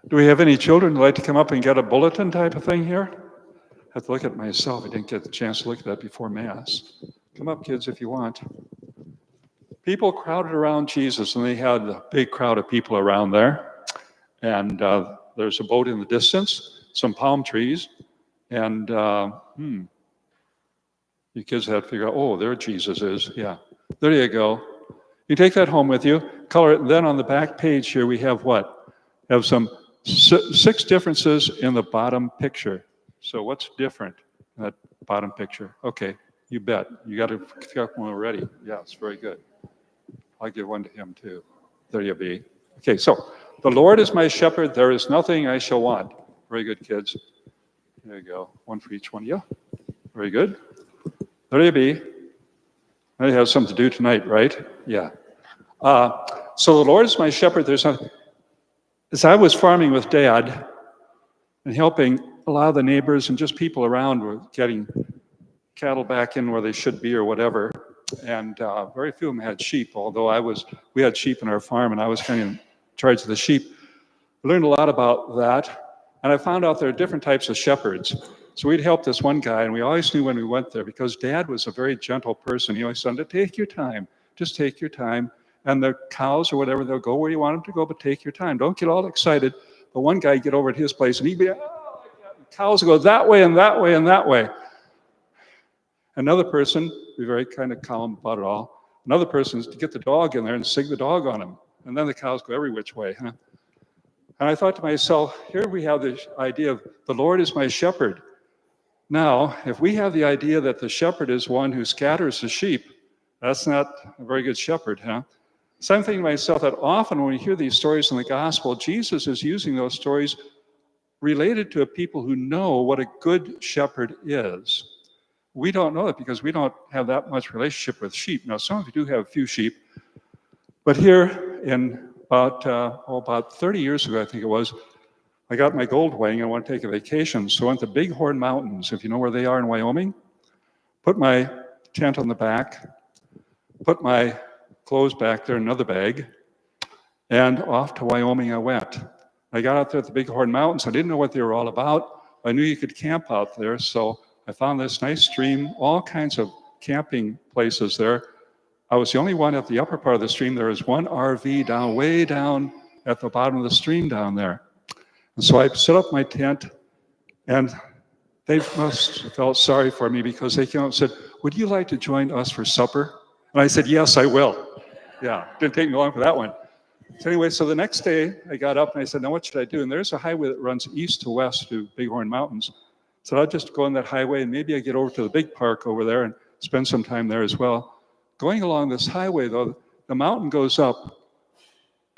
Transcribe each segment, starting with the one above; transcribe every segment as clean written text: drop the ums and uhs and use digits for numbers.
Do we have any children who'd like to come up and get a bulletin type of thing here? I have to look at myself. I didn't get the chance to look at that before Mass. Come up, kids, if you want. People crowded around Jesus, and they had a big crowd of people around there. And there's a boat in the distance, some palm trees, and you kids had to figure out, oh, there Jesus is. Yeah, there you go. You take that home with you, color it, and then on the back page here we have what? We have some 6 differences in the bottom picture. So what's different in that bottom picture? Okay, you bet. You got one already. Yes, very good. I'll give one to him too. There you be. Okay, so the Lord is my shepherd. There is nothing I shall want. Very good, kids. There you go. One for each one of you. Very good. There you be. I have something to do tonight, right? Yeah. So the Lord is my shepherd. There's nothing. As I was farming with Dad and helping a lot of the neighbors and just people around were getting cattle back in where they should be or whatever, and very few of them had sheep, although we had sheep in our farm and I was kind of in charge of the sheep. I learned a lot about that, and I found out there are different types of shepherds. So we'd help this one guy, and we always knew when we went there because Dad was a very gentle person. He always said, take your time, just take your time. And the cows or whatever, they'll go where you want them to go, but take your time. Don't get all excited. But one guy get over at his place, and he'd be, cows go that way and that way and that way. Another person, be very kind of calm about it all. Another person is to get the dog in there and sing the dog on him. And then the cows go every which way. Huh? And I thought to myself, here we have this idea of the Lord is my shepherd. Now, if we have the idea that the shepherd is one who scatters the sheep, that's not a very good shepherd, huh? So I'm thinking to myself that often when we hear these stories in the gospel, Jesus is using those stories related to people who know what a good shepherd is. We don't know it because we don't have that much relationship with sheep. Now, some of you do have a few sheep, but here in about 30 years ago, I think it was, I got my gold wing and I want to take a vacation. So I went to Bighorn Mountains, if you know where they are in Wyoming, put my tent on the back, put my clothes back there in another bag, and off to Wyoming I went. I got out there at the Bighorn Mountains. I didn't know what they were all about. I knew you could camp out there, so I found this nice stream, all kinds of camping places there. I was the only one at the upper part of the stream. There was one RV way down at the bottom of the stream down there. And so I set up my tent, and they must have felt sorry for me because they came up and said, would you like to join us for supper? And I said, yes, I will. Yeah, didn't take me long for that one. So anyway, so the next day I got up and I said, now what should I do? And there's a highway that runs east to west to Bighorn Mountains. So I'll just go on that highway and maybe I get over to the big park over there and spend some time there as well. Going along this highway though, the mountain goes up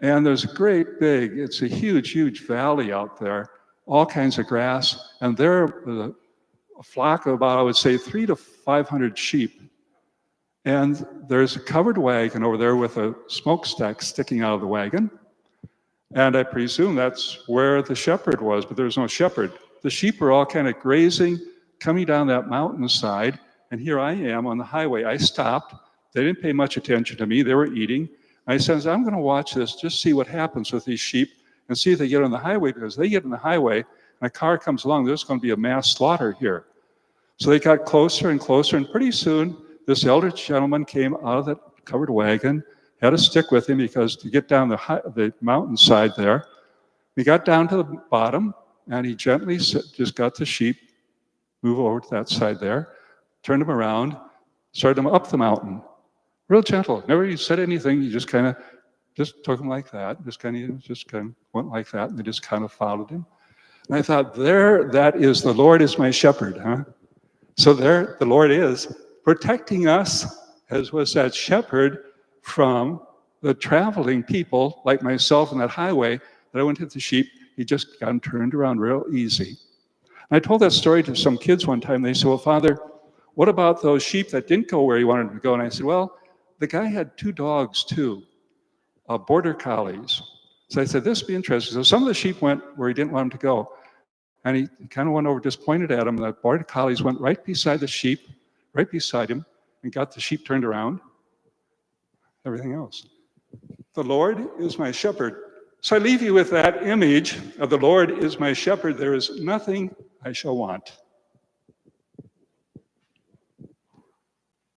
and there's a great big, it's a huge, huge valley out there, all kinds of grass. And there was a flock of about, I would say, 300 to 500 sheep. And there's a covered wagon over there with a smokestack sticking out of the wagon. And I presume that's where the shepherd was, but there's no shepherd. The sheep are all kind of grazing, coming down that mountainside. And here I am on the highway. I stopped. They didn't pay much attention to me. They were eating. I said, I'm going to watch this, just see what happens with these sheep and see if they get on the highway, because they get on the highway and a car comes along, there's going to be a mass slaughter here. So they got closer and closer, and pretty soon, this elder gentleman came out of that covered wagon, had a stick with him because to get down the mountainside there, he got down to the bottom and he gently just got the sheep, move over to that side there, turned them around, started them up the mountain. Real gentle, never said anything, he just kind of just took them like that, just kind of went like that, and they just kind of followed him. And I thought, there, that is, the Lord is my shepherd, huh? So there, the Lord is protecting us, as was that shepherd, from the traveling people like myself on that highway that I went to the sheep. He just got turned around real easy. And I told that story to some kids one time. They said, well, Father, what about those sheep that didn't go where you wanted them to go? And I said, well, the guy had 2 dogs too, border collies. So I said, this would be interesting. So some of the sheep went where he didn't want them to go. And he kind of went over, just pointed at him. The border collies went right beside the sheep, right beside him, and got the sheep turned around. Everything else. The Lord is my shepherd. So I leave you with that image of the Lord is my shepherd. There is nothing I shall want.